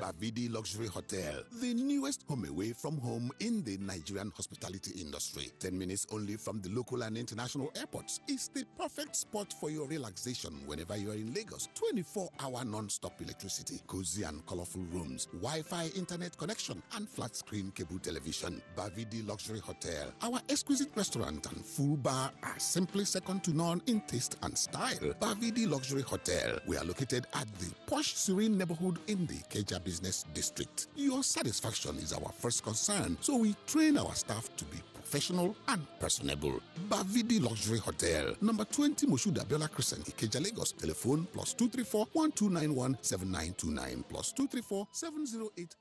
Bavidi Luxury Hotel, the newest home away from home in the Nigerian hospitality industry. 10 minutes only from the local and international airports. It's the perfect spot for your relaxation whenever you are in Lagos. 24-hour non-stop electricity, cozy and colorful rooms, Wi-Fi internet connection, and flat screen cable television. Bavidi Luxury Hotel. Our exquisite restaurant and full bar are simply second to none in taste and style. Bavidi Luxury Hotel. We are located at the posh, serene neighborhood in the Keja Business District. Your satisfaction is our first concern, so we train our staff to be professional and personable. Bavidi Luxury Hotel, number 20 Moshuda Biola Crescent, Ikeja, Lagos. Telephone +234 1291 7929 +234 70828.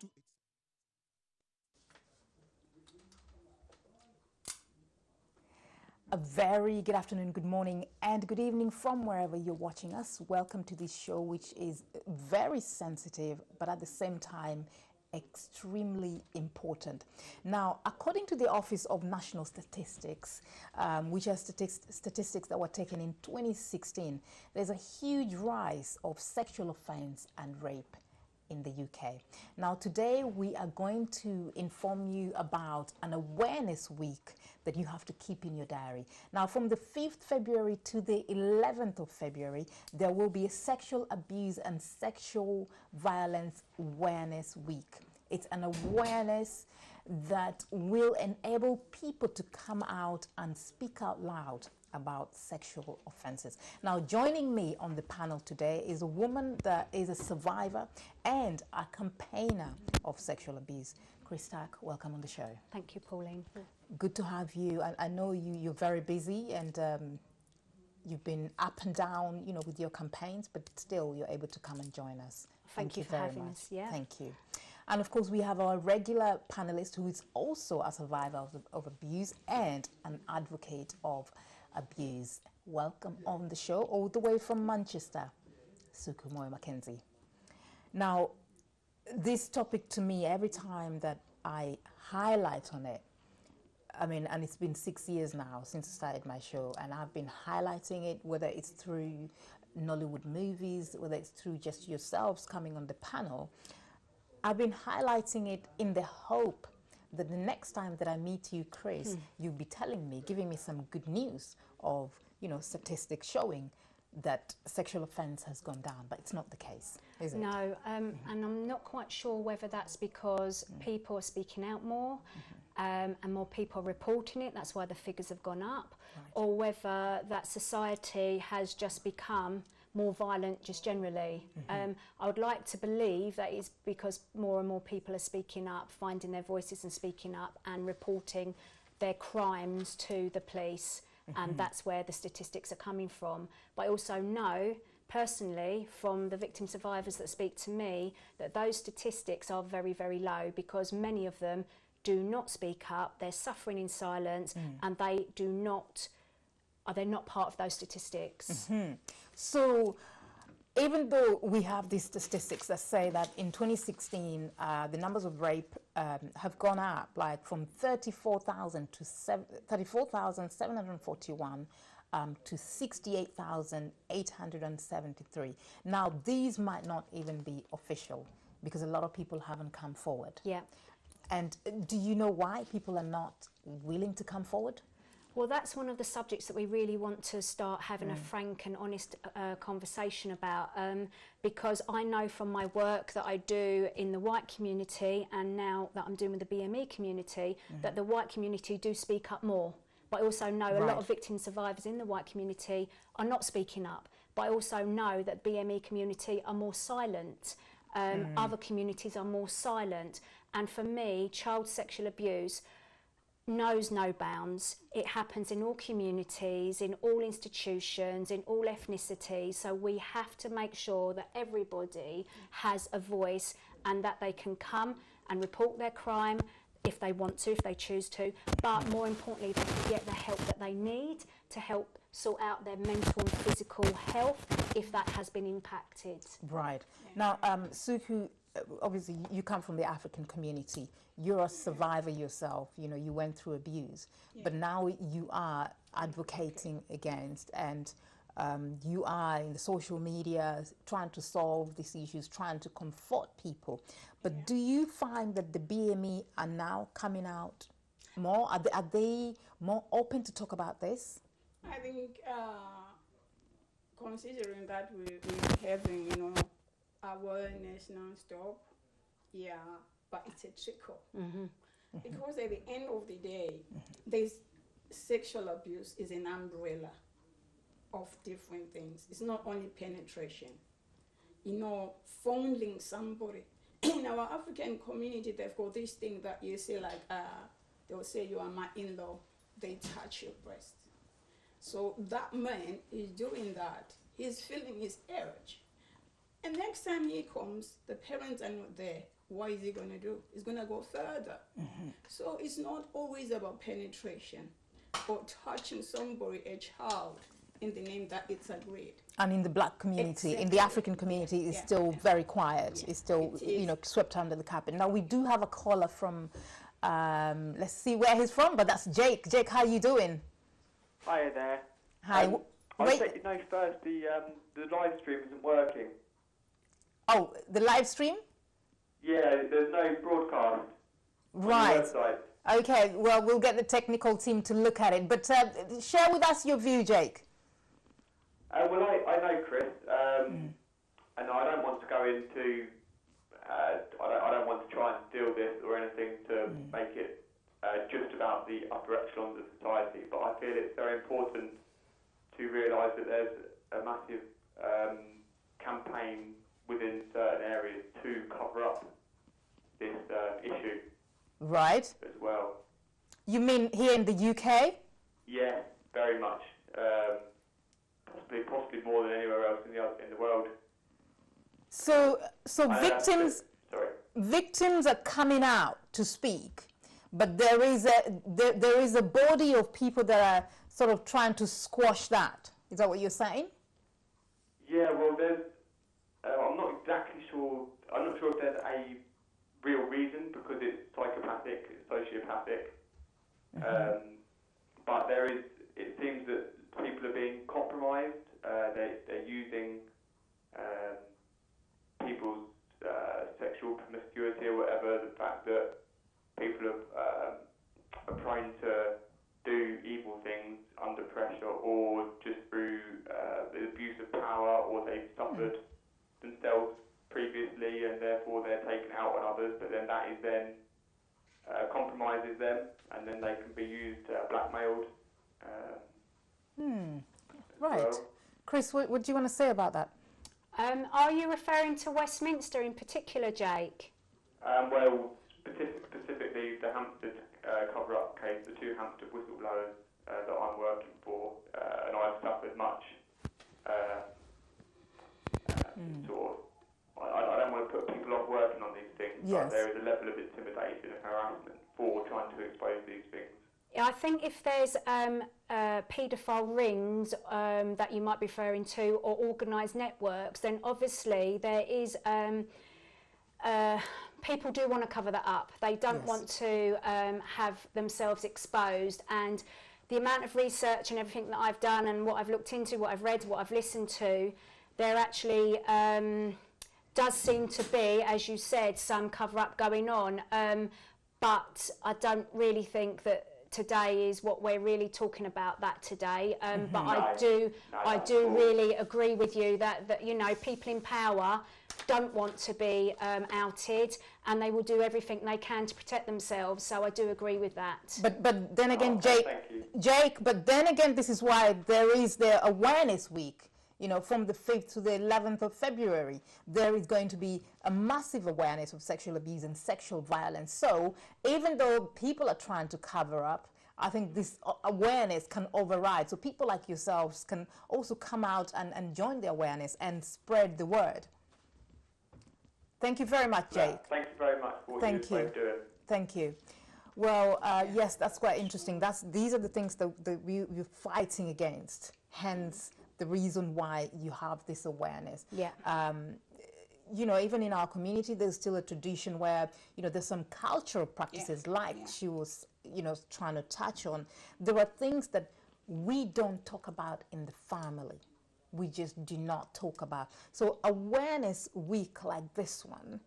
A very good afternoon, good morning, and good evening from wherever you're watching us. Welcome to this show, which is very sensitive, but at the same time, extremely important. Now, according to the Office of National Statistics, which are statistics that were taken in 2016, there's a huge rise of sexual offense and rape in the UK. Now, today we are going to inform you about an awareness week that you have to keep in your diary. Now, from the 5th February to the 11th of February, there will be a sexual abuse and sexual violence awareness week. It's an awareness that will enable people to come out and speak out loud about sexual offenses. Now, joining me on the panel today is a woman that is a survivor and a campaigner of sexual abuse. Krista, welcome on the show. Thank you, Pauline. Good to have you. I know you're very busy and you've been up and down, you know, with your campaigns, but still you're able to come and join us. Thank you for very having much. us. Yeah. Thank you. And of course, we have our regular panelist who is also a survivor of abuse and an advocate of abuse. Welcome on the show, all the way from Manchester, Sukumoy Mackenzie. Now, this topic to me, every time that I highlight on it, I mean, and it's been 6 years now since I started my show, and I've been highlighting it, whether it's through Nollywood movies, whether it's through just yourselves coming on the panel. I've been highlighting it in the hope that the next time that I meet you, Chris, you'll be telling me, giving me some good news of, you know, statistics showing that sexual offence has gone down, but it's not the case, is it? No, and I'm not quite sure whether that's because people are speaking out more and more people are reporting it, that's why the figures have gone up, or whether that society has just become more violent just generally. I would like to believe that it's because more and more people are speaking up, finding their voices and speaking up and reporting their crimes to the police, and that's where the statistics are coming from. But I also know personally from the victim survivors that speak to me that those statistics are very, very low because many of them do not speak up, they're suffering in silence, and they're not part of those statistics. So even though we have these statistics that say that in 2016 the numbers of rape have gone up, like from 34,741 to 68,873. Now, these might not even be official because a lot of people haven't come forward. Yeah. And do you know why people are not willing to come forward? Well, that's one of the subjects that we really want to start having a frank and honest conversation about, because I know from my work that I do in the white community and now that I'm doing with the BME community, that the white community do speak up more. But I also know a lot of victim survivors in the white community are not speaking up. But I also know that BME community are more silent. Other communities are more silent. And for me, child sexual abuse knows no bounds. It happens in all communities, in all institutions, in all ethnicities. So we have to make sure that everybody has a voice and that they can come and report their crime if they want to, if they choose to, but more importantly, they can get the help that they need to help sort out their mental and physical health if that has been impacted. Right. Now, Suku, obviously you come from the African community. You're a survivor yourself, you know, you went through abuse, but now you are advocating against and you are in the social media trying to solve these issues, trying to comfort people. But do you find that the BME are now coming out more? Are they more open to talk about this? I think considering that we're having, awareness non-stop, yeah, but it's a trickle. Because at the end of the day, there's sexual abuse is an umbrella of different things. It's not only penetration. Fondling somebody. In our African community, they've got this thing that you say like, they'll say you are my in-law, they touch your breast. So that man is doing that. He's feeling his urge. And next time he comes, the parents are not there. What is he going to do? He's going to go further. So it's not always about penetration or touching somebody, a child, in the name that it's agreed. And in the black community, in the African community, it's still very quiet. It's still, swept under the carpet. Now, we do have a caller from, let's see where he's from, but that's Jake. Jake, how are you doing? Hi there. Hi. I'll let you know first, the live stream isn't working. Oh, the live stream? Yeah, there's no broadcast right. on the website. Okay, well, we'll get the technical team to look at it. But share with us your view, Jake. Well, I know Chris, and I don't want to go into, I don't want to try and steal this or anything to make it just about the upper echelons of society, but I feel it's very important to realise that there's a massive campaign within certain areas to cover up this issue. Right. As well. You mean here in the UK? Yeah, very much. Possibly more than anywhere else in the world. So victims are coming out to speak, but there is a body of people that are sort of trying to squash that. Is that what you're saying? Yeah, well, there's. I'm not exactly sure. I'm not sure if there's a real reason because it's psychopathic, it's sociopathic. But there is. It seems that people are being compromised. They're using people's sexual promiscuity or whatever. The fact that people are prone to do evil things under pressure or just through the abuse of power, or they've suffered themselves previously and therefore they're taken out on others, but then that is then compromises them and then they can be used, blackmailed. Right. Well. Chris, what do you want to say about that? Are you referring to Westminster in particular, Jake? Well, specifically the Hampstead cover-up case, the two Hampstead whistleblowers that I'm working for, and I've suffered much sort of, I don't want to put people off working on these things, but there is a level of intimidation and harassment for trying to expose these things. I think if there's paedophile rings that you might be referring to, or organised networks, then obviously there is people do want to cover that up. They don't want to have themselves exposed, and the amount of research and everything that I've done and what I've looked into, what I've read, what I've listened to, there actually does seem to be, as you said, some cover-up going on, but I don't really think that today is what we're really talking about that today, but I do really agree with you that people in power don't want to be outed, and they will do everything they can to protect themselves, so I do agree with that. But then again, Jake, but then again, this is why there is the Awareness Week. From the 5th to the 11th of February, there is going to be a massive awareness of sexual abuse and sexual violence. So even though people are trying to cover up, I think this awareness can override. So people like yourselves can also come out and join the awareness and spread the word. Thank you very much, Jake. Thank you very much for what you're doing. Thank you. Well, yes, that's quite interesting. These are the things that we're fighting against, hence the reason why you have this awareness. Yeah. Even in our community, there's still a tradition where, there's some cultural practices she was, trying to touch on. There are things that we don't talk about in the family. we just do not talk about. So awareness week like this one,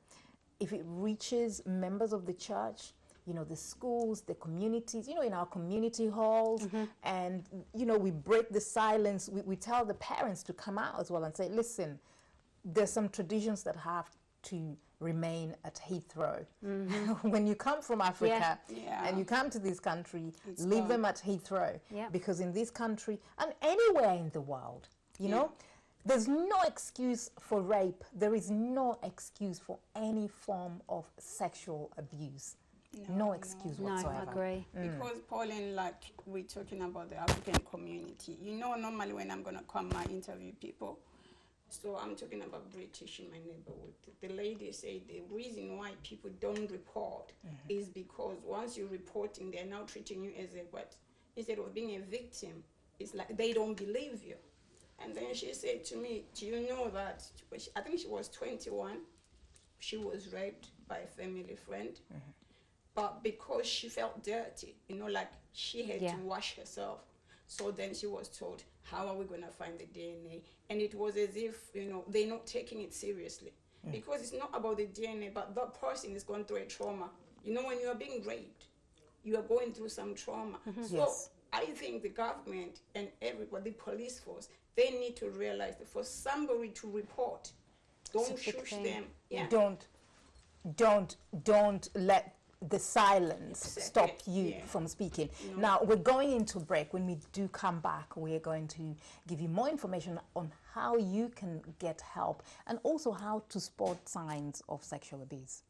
if it reaches members of the church, you know, the schools, the communities, you know, in our community halls, and, you know, we break the silence. We tell the parents to come out as well and say, listen, there's some traditions that have to remain at Heathrow. When you come from Africa and you come to this country, leave them at Heathrow. Because in this country and anywhere in the world, you know, there's no excuse for rape. There is no excuse for any form of sexual abuse. No excuse whatsoever. No, I agree. Because, Pauline, like we're talking about the African community, you know, normally when I'm going to come, I interview people. So I'm talking about British in my neighborhood. The lady said the reason why people don't report is because once you're reporting, they're now treating you as a what? Instead of being a victim, it's like they don't believe you. And then she said to me, do you know that, I think she was 21, she was raped by a family friend. But because she felt dirty, you know, like she had to wash herself. So then she was told, how are we going to find the DNA? And it was as if, you know, they're not taking it seriously. Because it's not about the DNA, but that person is going through a trauma. You know, when you are being raped, you are going through some trauma. So I think the government and everybody, the police force, they need to realize that for somebody to report, don't shush them. Don't let the silence stop you from speaking. Now, we're going into break. When we do come back, we're going to give you more information on how you can get help and also how to spot signs of sexual abuse.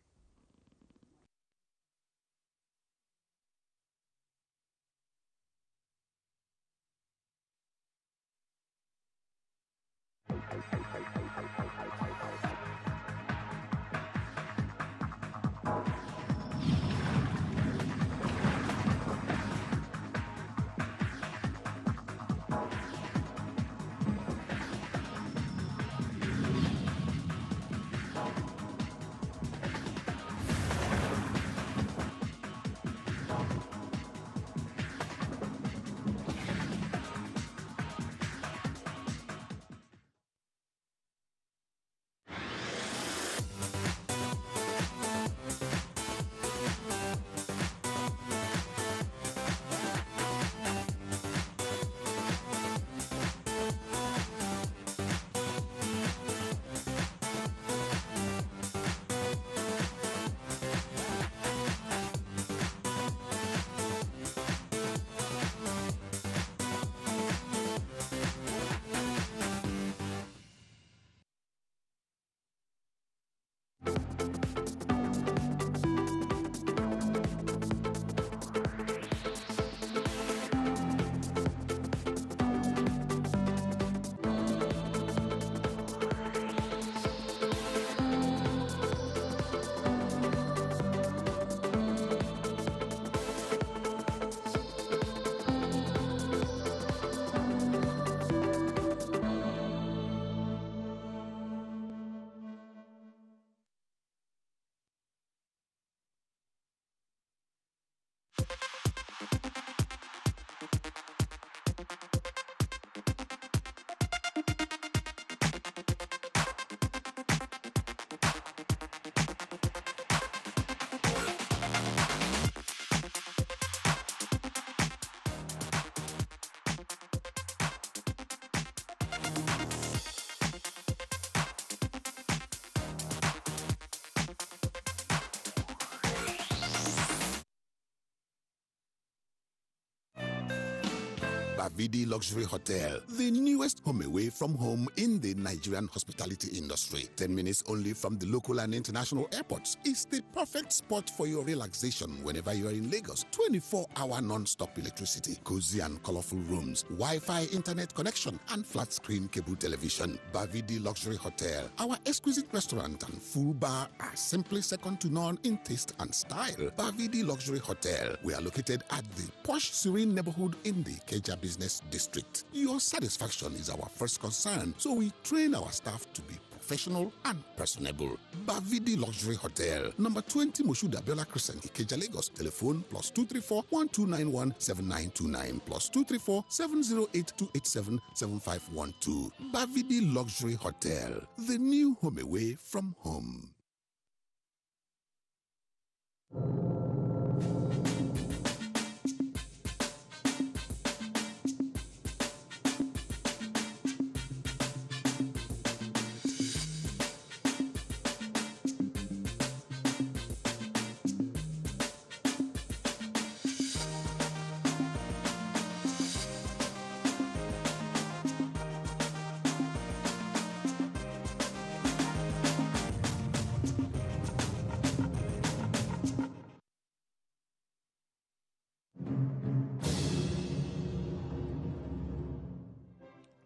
Bavidi Luxury Hotel, the newest home away from home in the Nigerian hospitality industry. 10 minutes only from the local and international airports. It's the perfect spot for your relaxation whenever you are in Lagos. 24-hour non-stop electricity, cozy and colorful rooms, Wi-Fi internet connection, and flat-screen cable television. Bavidi Luxury Hotel. Our exquisite restaurant and full bar are simply second to none in taste and style. Bavidi Luxury Hotel. We are located at the posh, serene neighborhood in the Ikeja business district. Your satisfaction is our first concern, so we train our staff to be professional and personable. Bavidi Luxury Hotel, number 20 Moshuda Bella Crescent, Ikeja, Lagos. Telephone +234 1291 7929 +234 708 287 7512. Bavidi Luxury Hotel, the new home away from home.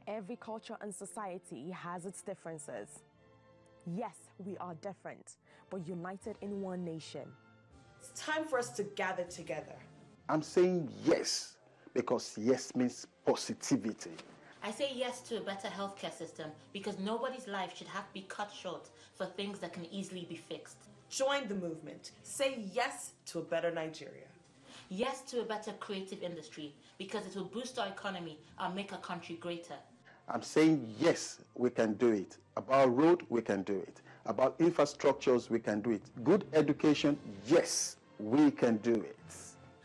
Every culture and society has its differences. Yes, we are different, but united in one nation. It's time for us to gather together. I'm saying yes, because yes means positivity. I say yes to a better healthcare system because nobody's life should have to be cut short for things that can easily be fixed. Join the movement. Say yes to a better Nigeria. Yes to a better creative industry because it will boost our economy and make our country greater. I'm saying yes, we can do it. About road, we can do it. About infrastructures, we can do it. Good education, yes, we can do it.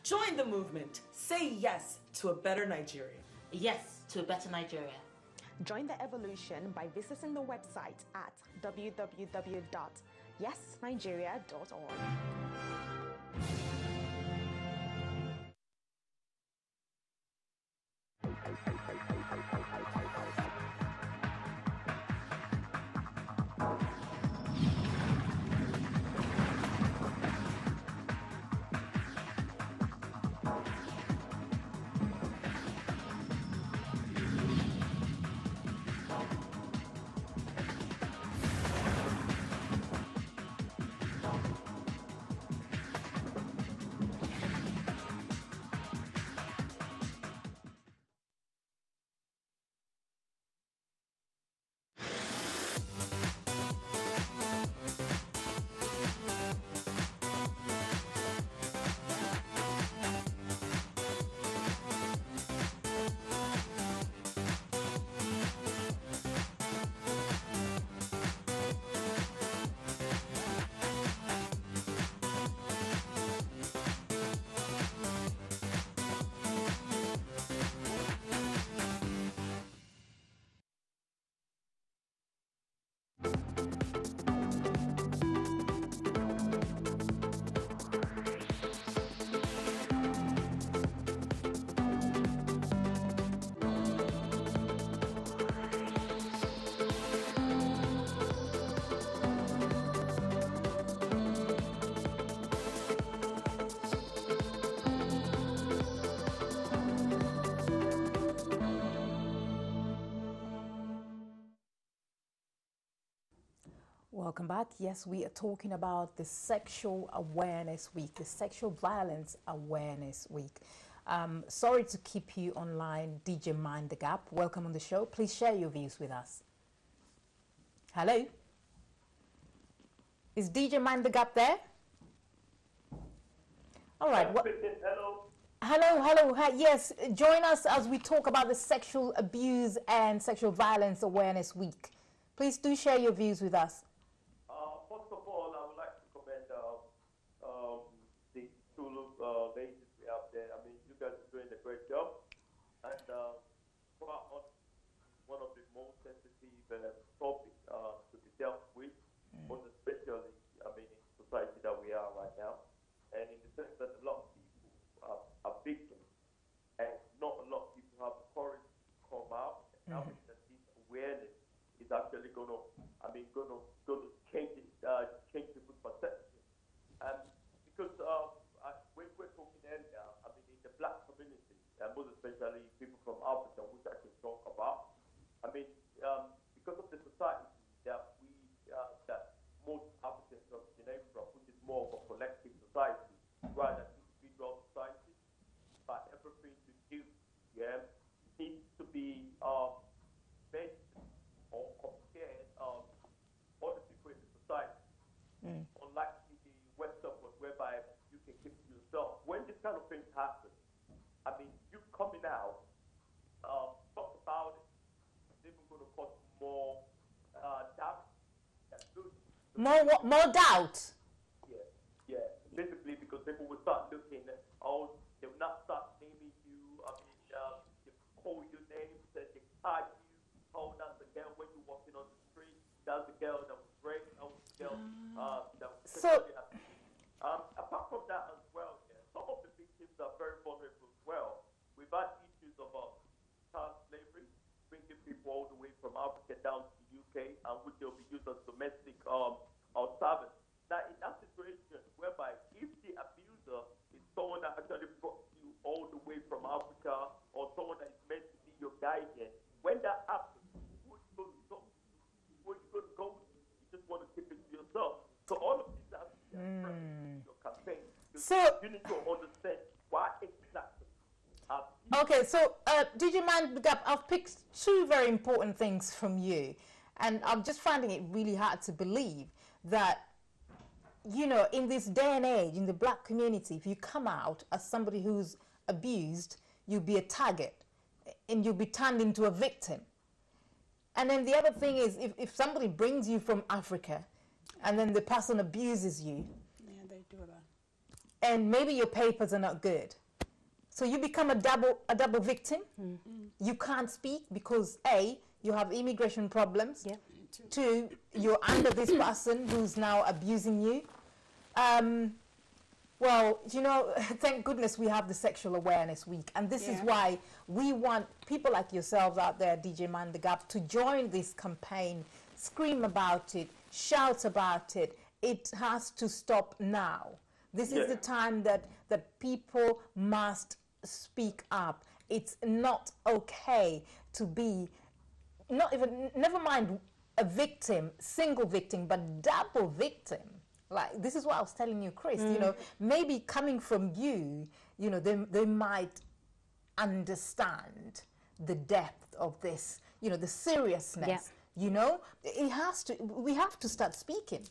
Join the movement. Say yes to a better Nigeria. Yes to a better Nigeria. Join the evolution by visiting the website at www.yesnigeria.org. Welcome back. Yes, we are talking about the Sexual Awareness Week, the Sexual Violence Awareness Week. Sorry to keep you online, DJ Mind the Gap. Welcome on the show. Please share your views with us. Hello? Is DJ Mind the Gap there? All right. Hello. Hi, yes, join us as we talk about the Sexual Abuse and Sexual Violence Awareness Week. Please do share your views with us. First of all, I would like to commend the two ladies we have there. I mean, you guys are doing a great job. And one of the most sensitive topics to be dealt with, most especially, I mean, in society that we are right now. And in the sense that a lot of people are victims, and not a lot of people have the courage to come out and have that this awareness is actually going to change people's perception. Because when we're talking earlier, I mean, in the black community, and most especially people from Africa, which I can talk about, I mean, because of the society that More doubt. Yeah. Basically, because people will start looking at, they will not start naming you. I mean, they call your name, they tag you. Oh, that's the girl when you're walking on the street. That's the girl that was raped. That was the girl that was sexually abused. Apart from that as well, some of the victims are very vulnerable as well. We've had issues of child slavery, bringing people all the way from Africa down to the UK, and which they'll be used as domestic servants. Now, in that situation, whereby if the abuser is someone that actually brought you all the way from Africa, or someone that is meant to be your guardian, when that happens, who are you going to talk to? Who are you going to go to? You just want to keep it to yourself. So all of these are your campaign. So you need to understand why exactly. Okay, so DJ Man Gap, I've picked two very important things from you, and I'm just finding it really hard to believe that, you know, in this day and age, in the black community, if you come out as somebody who's abused, you'll be a target and you'll be turned into a victim. And then the other thing is, if somebody brings you from Africa and then the person abuses you, yeah, they do that, and maybe your papers are not good, so you become a double victim. You can't speak because A, you have immigration problems. Yep. Two, you're under this person who's now abusing you. Well, you know, thank goodness we have the Sexual Awareness Week, and this is why we want people like yourselves out there, DJ Man the Gap, to join this campaign, scream about it, shout about it. It has to stop now. This is the time that people must speak up. It's not okay to be, never mind a victim, single victim, but double victim. Like, this is what I was telling you, Chris, you know, maybe coming from you, you know, they might understand the depth of this, you know, the seriousness, you know, we have to start speaking.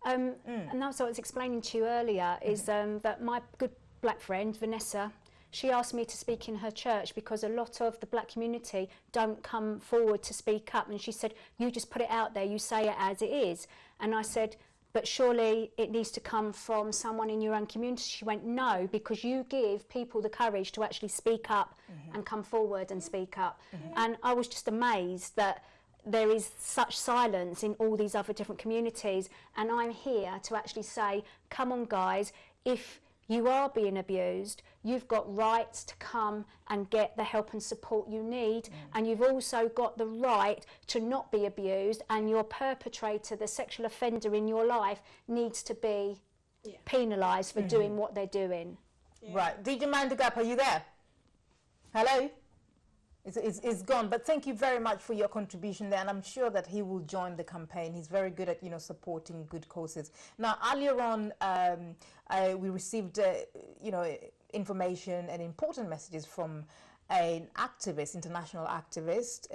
And that's what I was explaining to you earlier, is that my good black friend, Vanessa, she asked me to speak in her church because a lot of the black community don't come forward to speak up. And she said, you just put it out there, you say it as it is. And I said, but surely it needs to come from someone in your own community. She went, no, because you give people the courage to actually speak up and come forward and speak up. And I was just amazed that there is such silence in all these other different communities. And I'm here to actually say, come on, guys, if you are being abused, you've got rights to come and get the help and support you need, and you've also got the right to not be abused, and your perpetrator, the sexual offender in your life, needs to be penalised for doing what they're doing. Right. DJ Man the Gap, are you there? Hello? It's gone, but thank you very much for your contribution there, and I'm sure that he will join the campaign. He's very good at, you know, supporting good causes. Now, earlier on, we received, you know, information and important messages from an activist, international activist,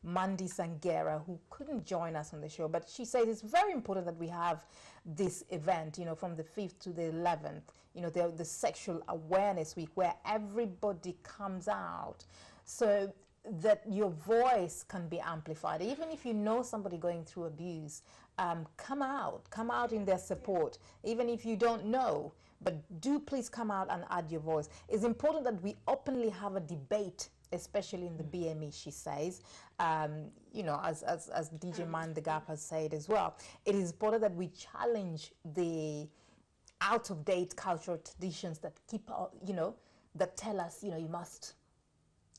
Mandy Sangera, who couldn't join us on the show, but she says it's very important that we have this event, you know, from the 5th to the 11th, you know, the Sexual Awareness Week, where everybody comes out, so that your voice can be amplified. Even if you know somebody going through abuse, come out in their support. Even if you don't know, but do please come out and add your voice. It's important that we openly have a debate, especially in the BME, she says. You know, as DJ Man the Gap has said as well, it is important that we challenge the out-of-date cultural traditions that keep, you know, that tell us, you know, you must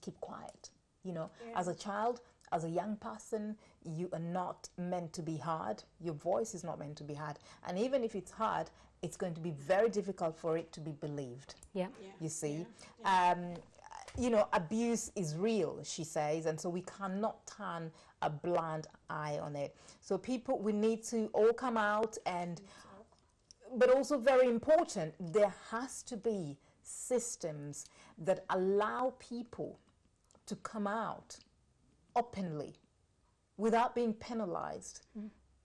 keep quiet. You know, as a child, as a young person, you are not meant to be heard. Your voice is not meant to be heard. And even if it's heard, it's going to be very difficult for it to be believed. You see? You know, abuse is real, she says, and so we cannot turn a blind eye on it. So people, we need to all come out, and, but also very important, there has to be systems that allow people to come out openly without being penalized.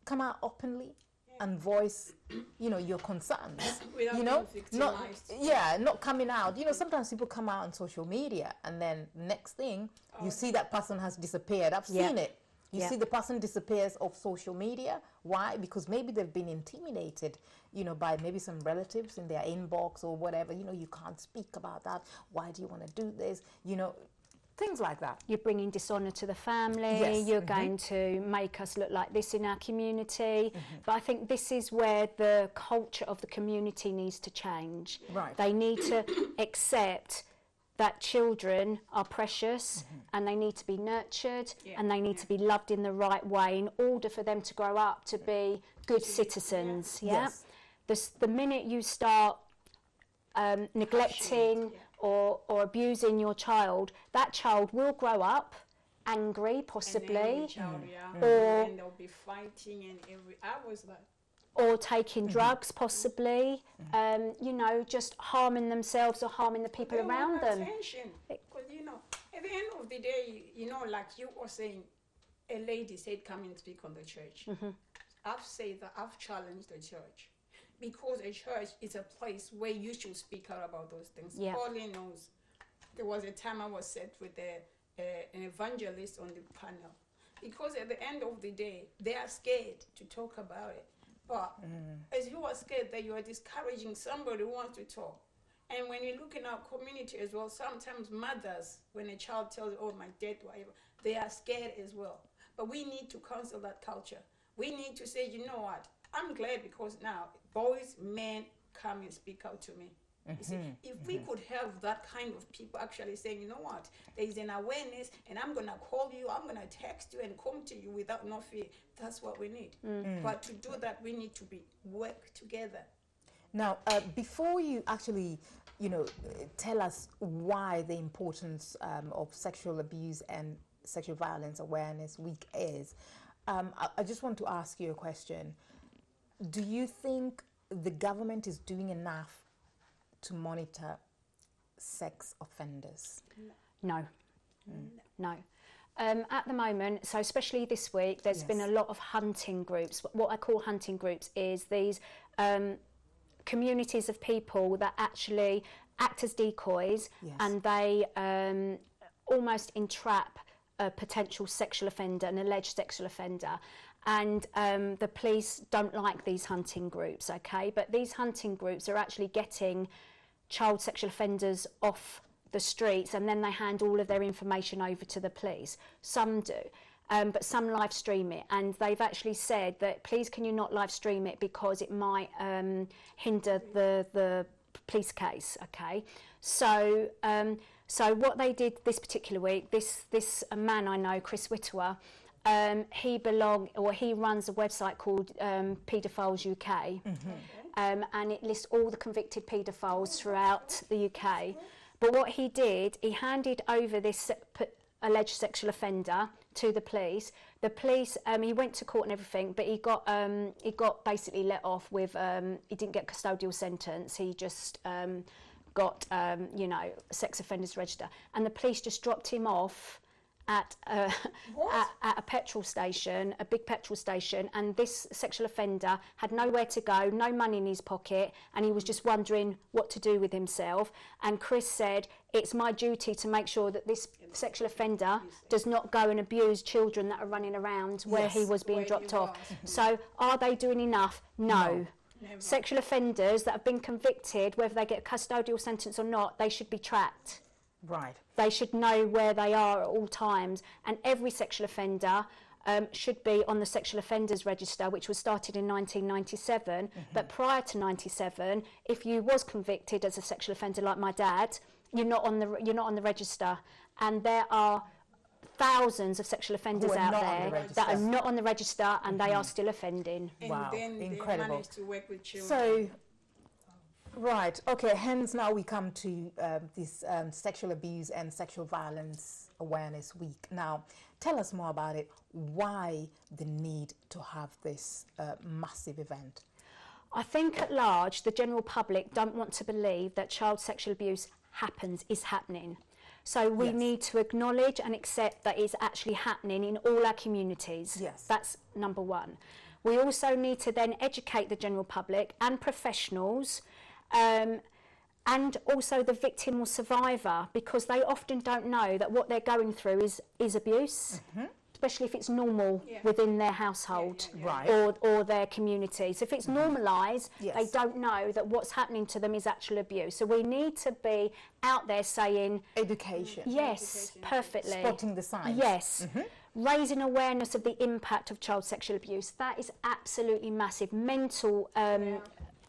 Come out openly and voice, you know, your concerns. Without you know, being not coming out. You know, sometimes people come out on social media and then next thing you see that person has disappeared. I've seen it. You see the person disappears off social media. Why? Because maybe they've been intimidated, you know, by maybe some relatives in their inbox or whatever. You know, you can't speak about that. Why do you want to do this? You know, things like that. You're bringing dishonour to the family. Yes. You're going to make us look like this in our community. But I think this is where the culture of the community needs to change. Right. They need to accept that children are precious and they need to be nurtured and they need to be loved in the right way in order for them to grow up to be good citizens. Yes. The minute you start neglecting or abusing your child, that child will grow up angry, possibly, or and they'll be fighting and I was like, or taking drugs, possibly, you know, just harming themselves or harming the people around them. Because, you know, at the end of the day, you know, like you were saying, a lady said, come and speak on the church. I've said that I've challenged the church because a church is a place where you should speak out about those things. Yeah. Pauline knows. There was a time I was set with an evangelist on the panel because at the end of the day, they are scared to talk about it. But as you are scared that you are discouraging somebody who wants to talk. And when you look in our community as well, sometimes mothers, when a child tells, oh, my dad, whatever, they are scared as well. But we need to counsel that culture. We need to say, you know what, I'm glad because now boys, men come and speak out to me. You see, if we could have that kind of people actually saying, you know what, there is an awareness and I'm going to call you, I'm going to text you and come to you without no fear. That's what we need. But to do that, we need to work together. Now, before you actually, you know, tell us why the importance of sexual abuse and sexual violence awareness week is, I just want to ask you a question. Do you think the government is doing enough to monitor sex offenders? No. No. At the moment, so especially this week, there's been a lot of hunting groups. What I call hunting groups is these communities of people that actually act as decoys and they almost entrap a potential sexual offender, an alleged sexual offender. And the police don't like these hunting groups, okay? But these hunting groups are actually getting child sexual offenders off the streets and then they hand all of their information over to the police. Some do, but some live stream it, and they've actually said that please can you not live stream it because it might hinder the police case, okay? So so what they did this particular week, this man I know, Chris Whittaker, he runs a website called Paedophiles UK, and it lists all the convicted paedophiles throughout the UK. But what he did, he handed over this alleged sexual offender to the police. The police, he went to court and everything, but he got basically let off with, he didn't get a custodial sentence. He just got, you know, sex offenders register, and the police just dropped him off at a petrol station, a big petrol station, and this sexual offender had nowhere to go, no money in his pocket, and he was just wondering what to do with himself. And Chris said, it's my duty to make sure that this sexual offender does not go and abuse children that are running around where he was being dropped off. So are they doing enough? No. Sexual offenders that have been convicted, whether they get a custodial sentence or not, they should be tracked. Right. They should know where they are at all times, and every sexual offender should be on the sexual offenders register, which was started in 1997. But prior to 97, if you was convicted as a sexual offender, like my dad, you're not on the register. And there are thousands of sexual offenders out there that are not on the register, and they are still offending. And wow, then incredible. They manage to work with children. So. Right, okay, hence now we come to this Sexual Abuse and Sexual Violence Awareness Week. Now, tell us more about it. Why the need to have this massive event? I think at large, the general public don't want to believe that child sexual abuse is happening. So we need to acknowledge and accept that it's actually happening in all our communities. Yes. That's number one. We also need to then educate the general public and professionals, and also the victim or survivor, because they often don't know that what they're going through is abuse. especially if it's normal within their household Right. or their community. So if it's normalised, they don't know that what's happening to them is actual abuse. So we need to be out there saying... Education. Yes, perfectly. Spotting the signs. Yes. Raising awareness of the impact of child sexual abuse. That is absolutely massive. Mental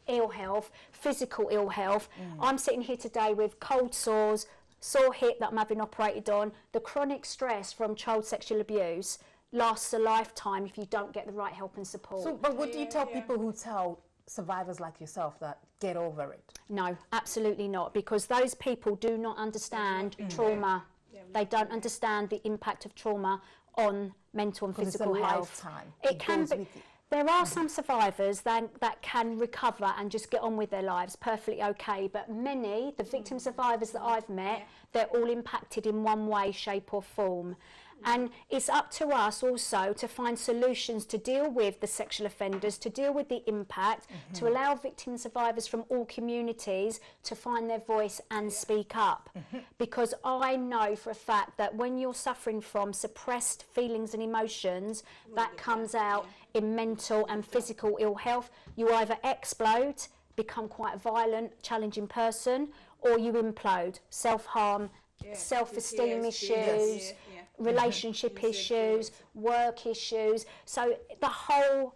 ill health, physical ill health. I'm sitting here today with cold sores, sore hip that I'm having operated on. The chronic stress from child sexual abuse lasts a lifetime if you don't get the right help and support. So, but what do you tell people who tell survivors like yourself that get over it? No, absolutely not, because those people do not understand trauma. They don't understand the impact of trauma on mental and physical health. Lifetime. It can be. There are some survivors that can recover and just get on with their lives perfectly okay, but many, the victim survivors that I've met, they're all impacted in one way, shape or form. And it's up to us also to find solutions to deal with the sexual offenders, to deal with the impact, to allow victim survivors from all communities to find their voice and speak up. Because I know for a fact that when you're suffering from suppressed feelings and emotions, that comes out in mental and physical ill health. You either explode, become quite a violent, challenging person, or you implode, self-harm, self-esteem issues, relationship issues, work issues. So the whole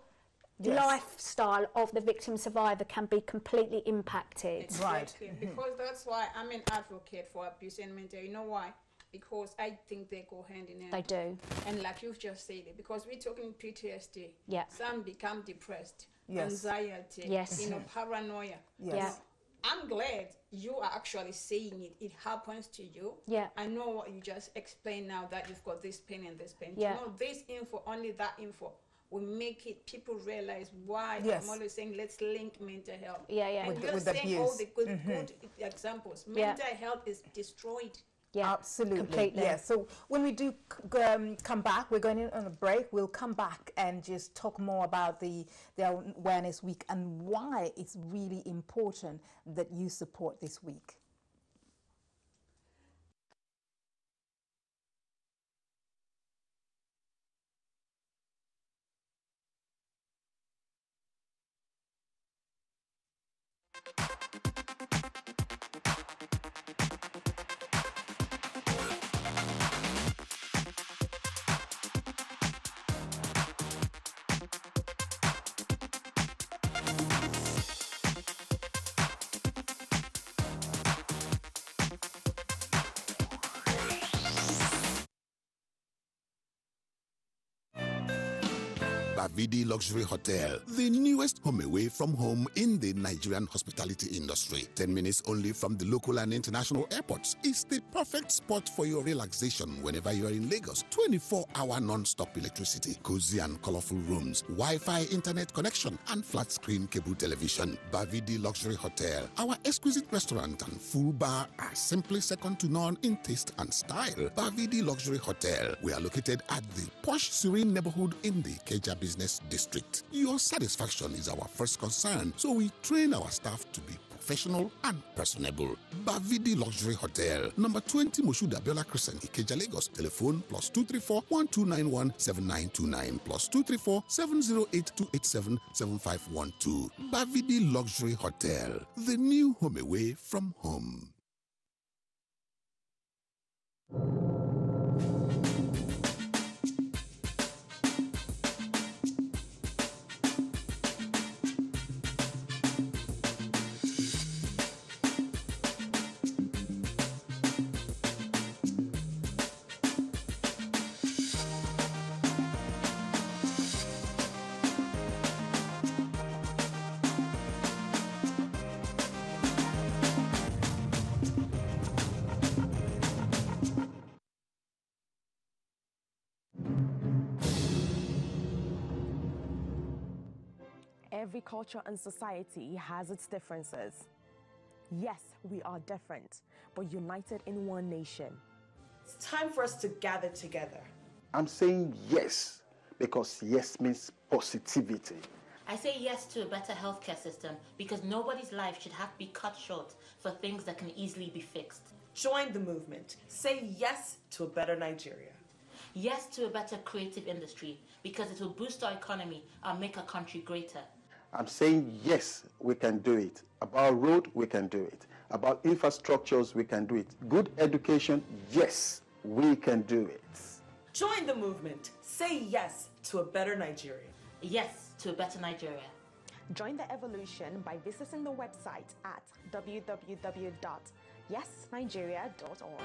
lifestyle of the victim survivor can be completely impacted. Exactly. Because that's why I'm an advocate for abuse and mental. You know why? Because I think they go hand in hand. They do. And like you've just said it, because we're talking PTSD. Yeah. Some become depressed, anxiety, paranoia. Yeah. I'm glad you are actually saying it. It happens to you. Yeah. I know what you just explained now, that you've got this pain and this pain. Yeah. You know, this info, only that info will make it, people realize why I'm always saying let's link mental health. And you're saying all the good examples. Mental health is destroyed. Yeah, absolutely. Completely. Yeah. So when we do come back, we're going in on a break. We'll come back and just talk more about the Awareness Week and why it's really important that you support this week. Bavidi Luxury Hotel, the newest home away from home in the Nigerian hospitality industry. 10 minutes only from the local and international airports. It's the perfect spot for your relaxation whenever you are in Lagos. 24-hour non-stop electricity, cozy and colorful rooms, Wi-Fi internet connection, and flat screen cable television. Bavidi Luxury Hotel. Our exquisite restaurant and full bar are simply second to none in taste and style. Bavidi Luxury Hotel. We are located at the posh, serene neighborhood in the Keja Business District. Your satisfaction is our first concern, so we train our staff to be professional and personable. Bavidi Luxury Hotel, number 20 Moshuda Biola Crescent, Ikeja, Lagos. Telephone +234 1291 7929 +234 708 287 7512. Bavidi Luxury Hotel, the new home away from home. Every culture and society has its differences. Yes, we are different, but united in one nation. It's time for us to gather together. I'm saying yes, because yes means positivity. I say yes to a better healthcare system because nobody's life should have to be cut short for things that can easily be fixed. Join the movement. Say yes to a better Nigeria. Yes to a better creative industry because it will boost our economy and make our country greater. I'm saying yes, we can do it. About road, we can do it. About infrastructures, we can do it. Good education, yes, we can do it. Join the movement. Say yes to a better Nigeria. Yes to a better Nigeria. Join the evolution by visiting the website at www.yesnigeria.org.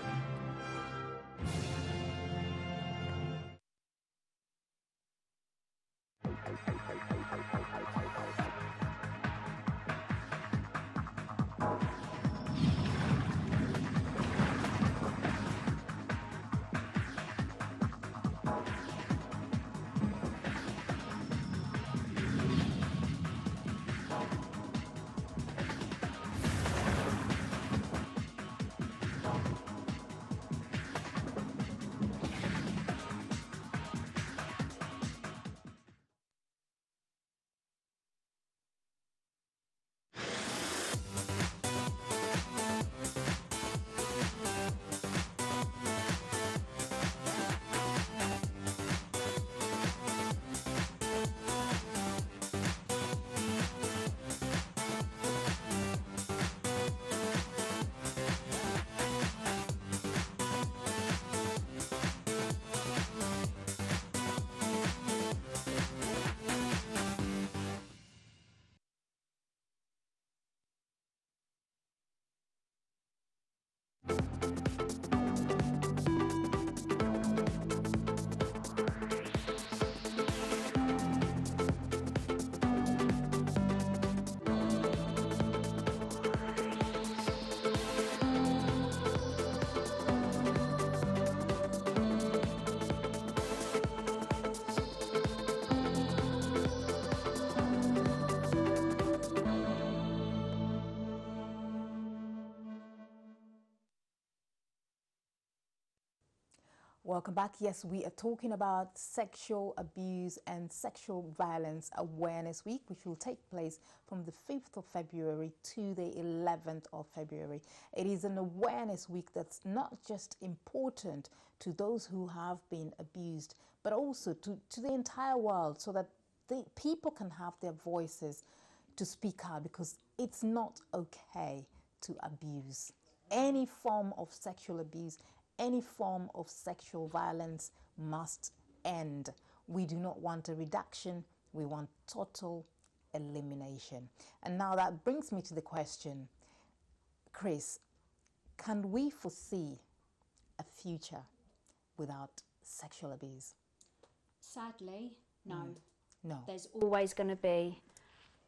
Welcome back. Yes, we are talking about Sexual Abuse and Sexual Violence Awareness Week, which will take place from the 5th of February to the 11th of February. It is an awareness week that's not just important to those who have been abused, but also to the entire world, so that the people can have their voices to speak out, because it's not okay to abuse. Any form of sexual abuse, any form of sexual violence must end. We do not want a reduction, we want total elimination. And now that brings me to the question, Chris, can we foresee a future without sexual abuse? Sadly, no. No. There's always going to be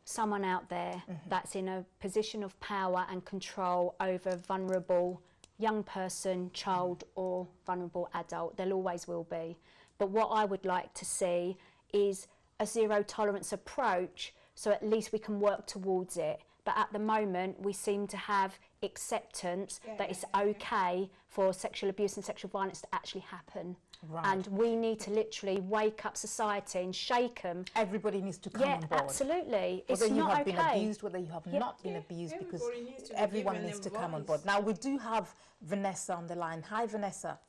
someone out there that's in a position of power and control over vulnerable young person, child, or vulnerable adult. There always will be. But what I would like to see is a zero tolerance approach, so at least we can work towards it. But at the moment, we seem to have acceptance that it's okay for sexual abuse and sexual violence to actually happen. Right. And we need to literally wake up society and shake them. Everybody needs to come on board. Absolutely. Whether it's you not have been okay. abused, whether you have not been abused, because needs everyone needs to come on board. Now, we do have Vanessa on the line. Hi, Vanessa.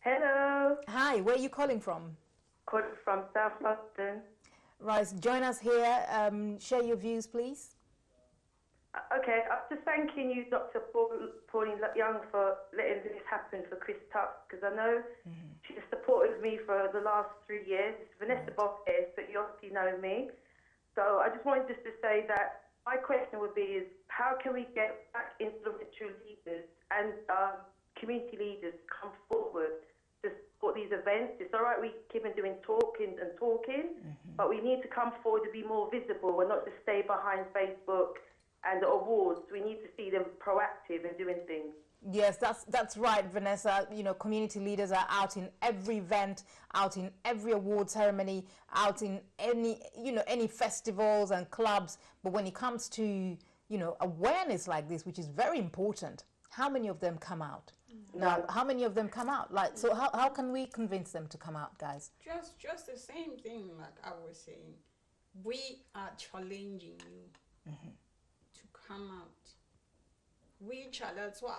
Hello. Hi, where are you calling from? Calling from South London. Right, join us here. Share your views, please. Okay, I'm just thanking you, Dr. Pauline Young, for letting this happen for Chris Tuck, because I know she's supported me for the last 3 years. It's Vanessa Boss here, but you obviously know me. So I just wanted just to say that my question would be is, how can we get back influential leaders and community leaders come forward to support these events? It's all right we keep on doing talking, but we need to come forward to be more visible and not just stay behind Facebook and the awards. We need to see them proactive and doing things. Yes, that's right, Vanessa. You know, community leaders are out in every event, out in every award ceremony, out in any festivals and clubs. But when it comes to, awareness like this, which is very important, how many of them come out? Now, how many of them come out? So how can we convince them to come out, guys? Just the same thing like I was saying. We are challenging you to come out. We challenge. So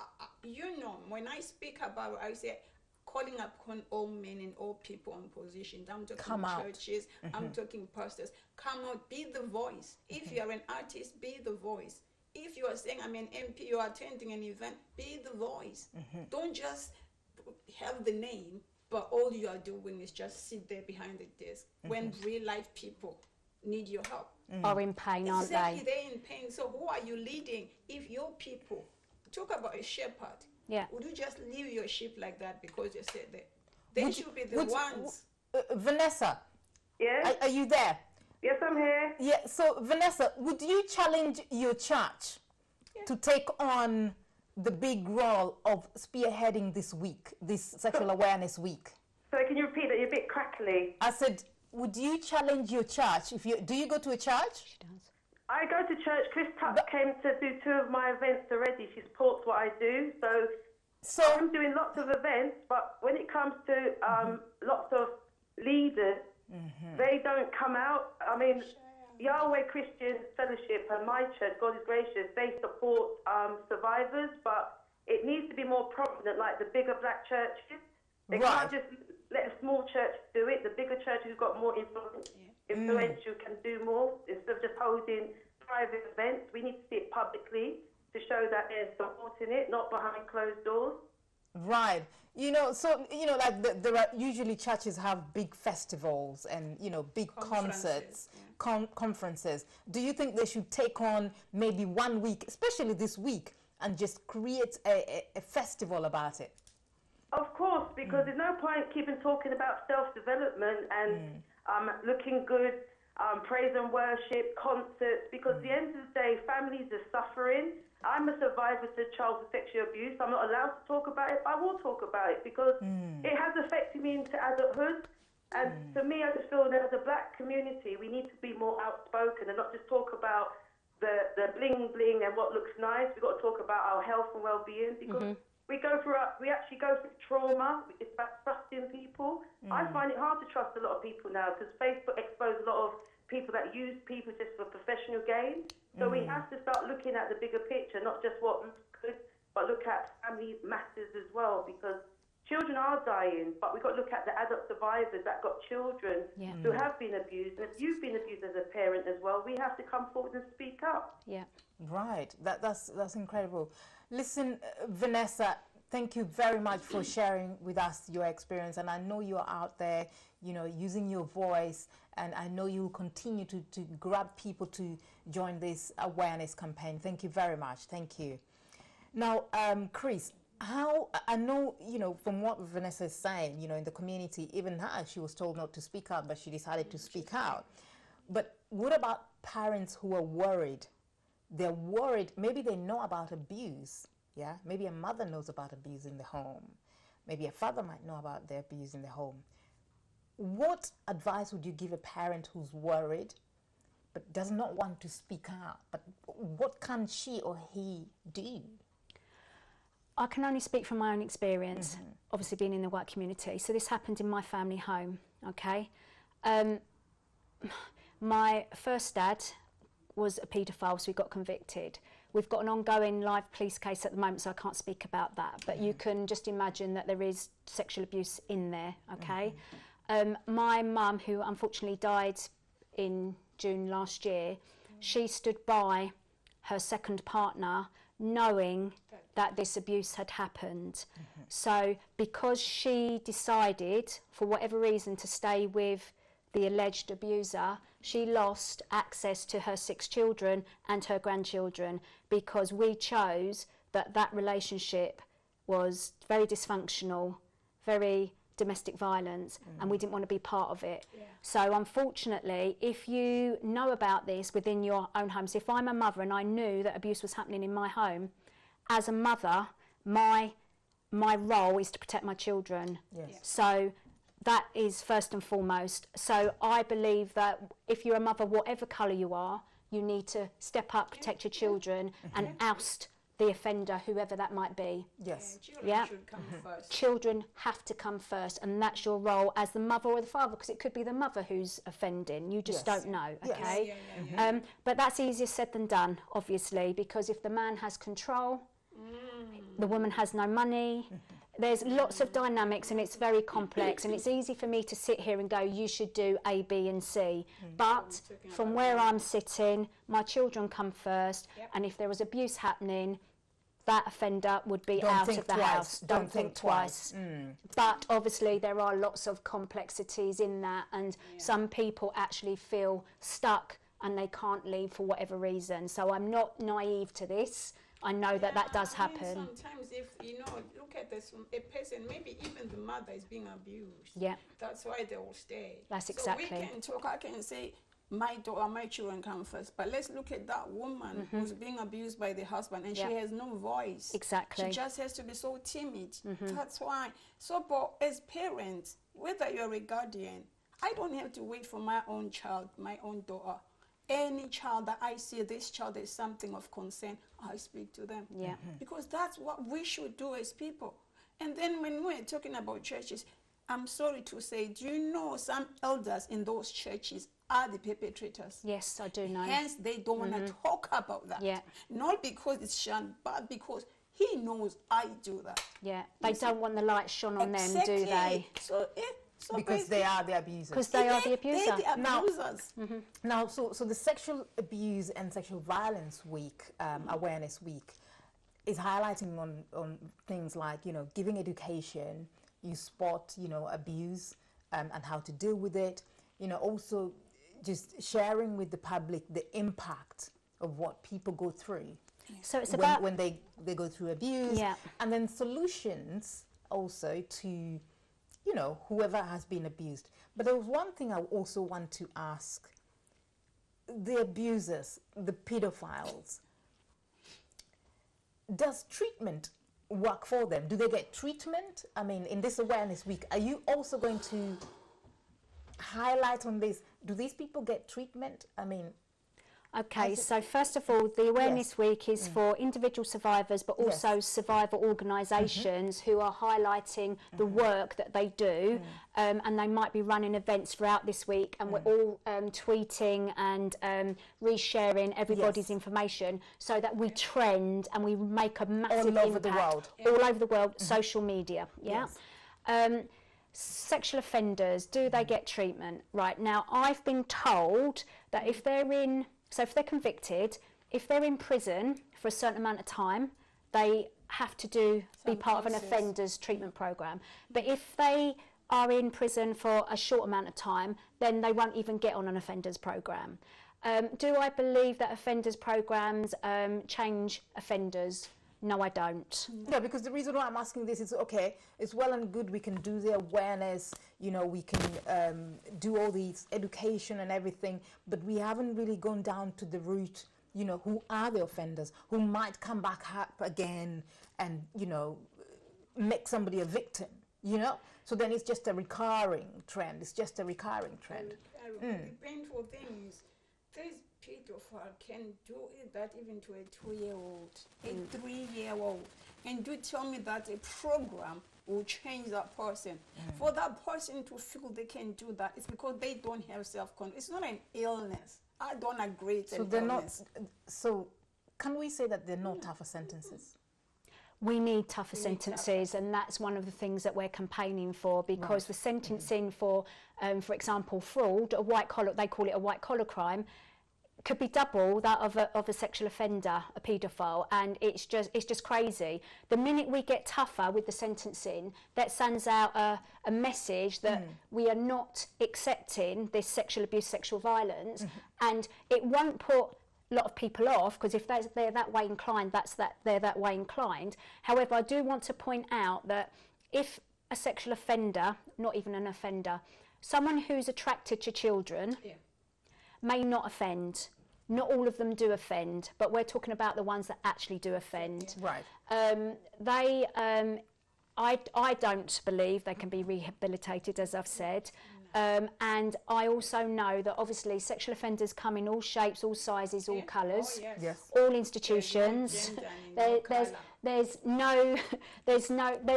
when I speak about it, I say calling upon all men and all people in positions. I'm talking Come out. churches, I'm talking pastors. Come out, be the voice. If you're an artist, be the voice. If you are saying I'm an MP, you are attending an event, be the voice. Don't just have the name, but all you are doing is just sit there behind the desk when real life people need your help. Are in pain, aren't Exactly, they? they're in pain. So who are you leading? If your people, talk about a shepherd, would you just leave your sheep like that because you said that? They should be the ones. Vanessa, Yeah? are you there? Yes, I'm here. Yeah, so Vanessa, would you challenge your church to take on the big role of spearheading this week, this Sexual Awareness Week? Sorry, can you repeat that? You're a bit crackly. I said, would you challenge your church? Do you go to a church? She does. I go to church. Chris Tuck came to do 2 of my events already. She supports what I do. So I'm doing lots of events, but when it comes to lots of leaders, they don't come out. I mean, Yahweh Christian Fellowship and my church, God is Gracious, they support survivors, but it needs to be more prominent, like the bigger black churches. They can't just let a small church do it. The bigger churches who've got more influential can do more. Instead of just holding private events, we need to see it publicly to show that they're supporting it, not behind closed doors. Right. You know, so, you know, like there are usually churches have big festivals and, you know, big concerts, conferences. Do you think they should take on maybe 1 week, especially this week, and just create a festival about it? Of course, because there's no point keeping talking about self-development and looking good, praise and worship, concerts, because at the end of the day, families are suffering. I'm a survivor to child sexual abuse. I'm not allowed to talk about it, but I will talk about it because it has affected me into adulthood. And for me, I just feel that as a black community, we need to be more outspoken and not just talk about the bling bling and what looks nice. We've got to talk about our health and well-being because we actually go through trauma. It's about trusting people. I find it hard to trust a lot of people now because Facebook exposed a lot of people that use people just for professional gain. So we have to start looking at the bigger picture, not just what looks good, but look at family matters as well, because children are dying, but we've got to look at the adult survivors that got children who have been abused. And if you've been abused as a parent as well, we have to come forward and speak up. Yeah. Right. That's incredible. Listen, Vanessa, thank you very much for sharing with us your experience. And I know you're out there, you know, using your voice, and I know you'll continue to grab people to join this awareness campaign. Thank you very much. Thank you. Now, Chris, how, I know, you know, from what Vanessa is saying, you know, in the community, even her, she was told not to speak out, but she decided to speak out. But what about parents who are worried? They're worried, maybe they know about abuse, yeah? Maybe a mother knows about abuse in the home. Maybe a father might know about the abuse in the home. What advice would you give a parent who's worried but does not want to speak out? But what can she or he do? I can only speak from my own experience, obviously being in the white community. So this happened in my family home, okay? My first dad was a paedophile, so he got convicted. We've got an ongoing live police case at the moment, so I can't speak about that. But you can just imagine that there is sexual abuse in there, okay? My mum, who unfortunately died in June last year, she stood by her second partner knowing that this abuse had happened. So because she decided, for whatever reason, to stay with the alleged abuser, she lost access to her 6 children and her grandchildren because we chose that relationship was very dysfunctional, very domestic violence, and we didn't want to be part of it. So unfortunately, if you know about this within your own homes, if I'm a mother and I knew that abuse was happening in my home, as a mother, my role is to protect my children. So that is first and foremost. So I believe that if you're a mother, whatever colour you are, you need to step up, protect your children, and oust the offender, whoever that might be. Children should come first. Children have to come first, and that's your role as the mother or the father, because it could be the mother who's offending. You just don't know, okay? But that's easier said than done, obviously, because if the man has control, the woman has no money, there's lots of dynamics and it's very complex, and it's easy for me to sit here and go, you should do A, B and C. But from where I'm sitting, my children come first, and if there was abuse happening, that offender would be out of the house. Don't think twice. But obviously there are lots of complexities in that, and some people actually feel stuck and they can't leave for whatever reason. So I'm not naive to this. I know that that does happen. Sometimes if, you know, look at this, a person, maybe even the mother is being abused. Yeah. That's why they will stay. That's exactly. So we can talk, I can say, my daughter, my children come first. But let's look at that woman who's being abused by the husband, and she has no voice. Exactly. She just has to be so timid. That's why. So, but as parents, whether you're a guardian, I don't have to wait for my own child, my own daughter. Any child that I see, this child is something of concern, I speak to them. Yeah. Because that's what we should do as people. And then when we're talking about churches, I'm sorry to say, do you know some elders in those churches are the perpetrators? Yes, I do know. Hence, they don't want to talk about that. Yeah. Not because it's shunned, but because he knows I do that. Yeah, they don't want the light shone on them, do they? So, so because they are the abusers. Because they are the abuser. They're the abusers. Now, so the Sexual Abuse and Sexual Violence Week, Awareness Week, is highlighting on things like, you know, giving education, you spot, you know, abuse and how to deal with it. You know, also just sharing with the public the impact of what people go through. So it's when they go through abuse, and then solutions also to, you know, whoever has been abused. But there was one thing I also want to ask the abusers, the pedophiles. Does treatment work for them? Do they get treatment? I mean, in this awareness week, are you also going to highlight on this? Do these people get treatment? I mean, okay, so first of all, the Awareness Week is for individual survivors, but also survivor organisations who are highlighting the work that they do, and they might be running events throughout this week, and we're all tweeting and resharing everybody's information so that we trend and we make a massive impact. All over the world. All over the world, social media, Sexual offenders, do they get treatment? Right, now I've been told that if they're convicted, if they're in prison for a certain amount of time, they have to be part of an offenders treatment program. But if they are in prison for a short amount of time, then they won't even get on an offenders program. Do I believe that offenders programs change offenders? No, I don't. Yeah, because the reason why I'm asking this is, okay, it's well and good we can do the awareness, you know, we can do all these education and everything, but we haven't really gone down to the root, you know, who are the offenders, who might come back up again and, you know, make somebody a victim, you know? So then it's just a recurring trend. It's just a recurring trend. The painful thing is, this pedophile can do that even to a 2-year-old, a 3-year-old. And do tell me that a program will change that person. For that person to feel they can do that, it's because they don't have self-control. It's not an illness. I don't agree it's an illness. So can we say that they're not tougher sentences? We need tougher sentences, and that's one of the things that we're campaigning for, because the sentencing for example, fraud, a white collar, they call it a white collar crime, could be double that of a sexual offender, a paedophile, and it's just crazy. The minute we get tougher with the sentencing, that sends out a message that we are not accepting this sexual abuse, sexual violence, and it won't put a lot of people off, because if they're that way inclined, they're that way inclined. However, I do want to point out that if a sexual offender, not even an offender, someone who's attracted to children may not offend. Not all of them do offend, but we're talking about the ones that actually do offend. Right. I don't believe they can be rehabilitated, as I've said. And I also know that obviously sexual offenders come in all shapes, all sizes, all colours, all institutions. There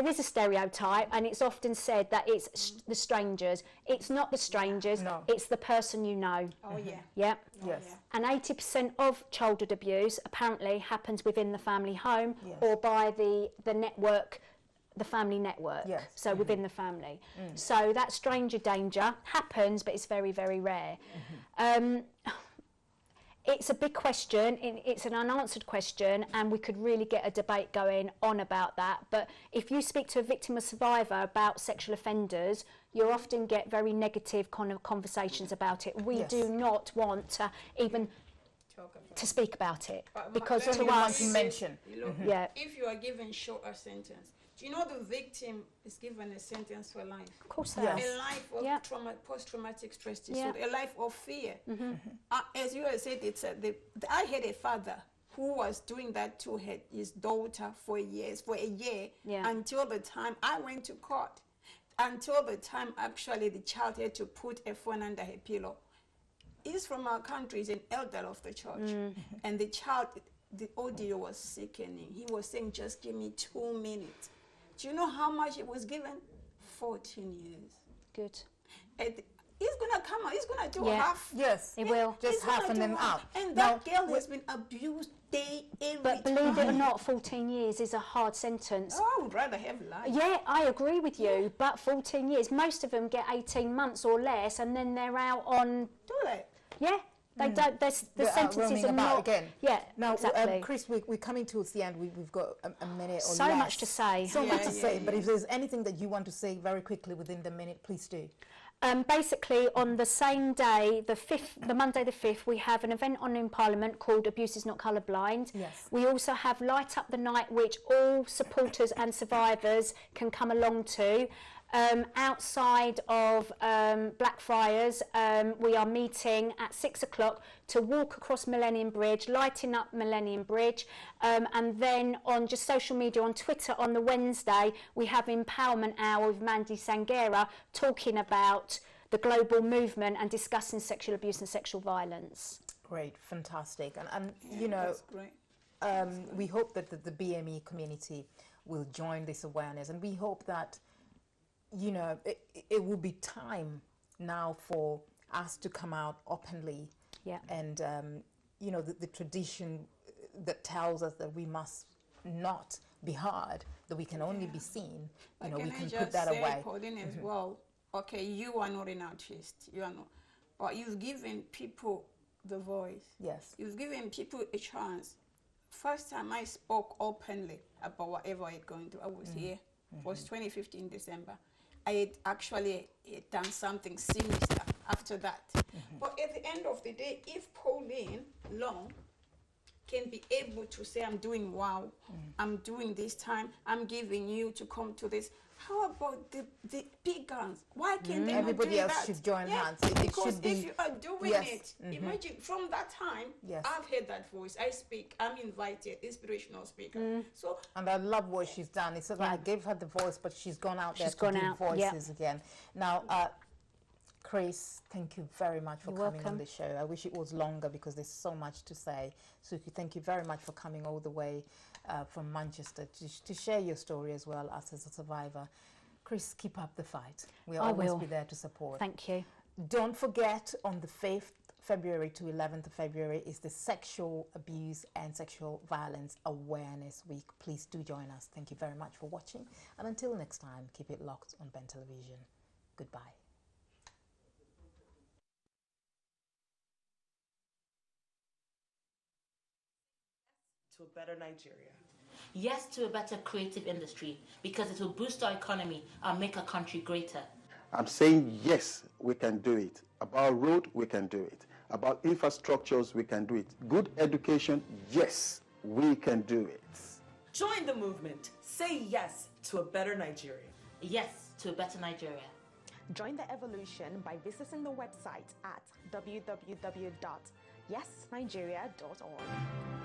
is a stereotype, and it's often said that it's the strangers. It's not the strangers, it's the person you know. And 80% of childhood abuse apparently happens within the family home or by the network the family network, yes. so within the family. So that stranger danger happens, but it's very, very rare. It's a big question, it's an unanswered question, and we could really get a debate going on about that. But if you speak to a victim or survivor about sexual offenders, you often get very negative kind of conversations about it. We do not want to even to speak about it, because to us, if you are given shorter sentence, do you know the victim is given a sentence for life? Of course, a life of post-traumatic stress disorder, a life of fear. As you have said, I had a father who was doing that to his daughter for years, until the time I went to court, until the time actually the child had to put a phone under her pillow. He's from our country, he's an elder of the church, and the child, the audio was sickening. He was saying, just give me 2 minutes. Do you know how much it was given? 14 years. Good. And he's going to come out, he's going to do half. Yes, he will. Just half and then out. And that girl has been abused every But believe it or not, 14 years is a hard sentence. Oh, I would rather have life. Yeah, I agree with you, but 14 years, most of them get 18 months or less, and then they're out on... Do they? Yeah. They don't, the sentences are not... again. Yeah, now, exactly. Chris, we're coming towards the end. We've got a minute or so less. much to say. So much to say, but if there's anything that you want to say very quickly within the minute, please do. Basically, on the same day, the Monday the 5th, we have an event on in Parliament called Abuse is Not Colourblind. Yes. We also have Light Up the Night, which all supporters and survivors can come along to. Outside of Blackfriars, we are meeting at 6 o'clock to walk across Millennium Bridge, lighting up Millennium Bridge, and then on just social media, on Twitter on the Wednesday, we have Empowerment Hour with Mandy Sangera talking about the global movement and discussing sexual abuse and sexual violence. Great, fantastic. And you know, we hope that the BME community will join this awareness, and we hope that, you know, it will be time now for us to come out openly. And, you know, the tradition that tells us that we must not be heard, that we can only be seen, you know, we can put that away. Pauline, as well, okay, you are not an artist, you are not, but you've given people the voice. Yes. You've given people a chance. First time I spoke openly about whatever I had gone through, I was here. It was 2015 December. I had actually done something sinister after that. But at the end of the day, if Pauline Long can be able to say, I'm doing I'm doing this time, I'm giving you to come to this. How about the big guns? Why can't they Everybody not do else that? should join hands. Because should be, if you are doing it, imagine from that time, I've heard that voice. I speak, I'm invited, inspirational speaker. So, and I love what she's done. It's like I gave her the voice, but she's gone out there to give voices again. Now, Chris, thank you very much for coming on the show. I wish it was longer because there's so much to say. So thank you very much for coming all the way from Manchester to share your story as well as a survivor. Chris, keep up the fight. We'll always be there to support. Thank you. Don't forget, on the 5th February to 11th of February is the Sexual Abuse and Sexual Violence Awareness Week. Please do join us. Thank you very much for watching. And until next time, keep it locked on Ben Television. Goodbye. To a better Nigeria. Yes to a better creative industry, because it will boost our economy and make our country greater. I'm saying yes, we can do it. About road, we can do it. About infrastructures, we can do it. Good education, yes, we can do it. Join the movement. Say yes to a better Nigeria. Yes to a better Nigeria. Join the evolution by visiting the website at www.yesnigeria.org.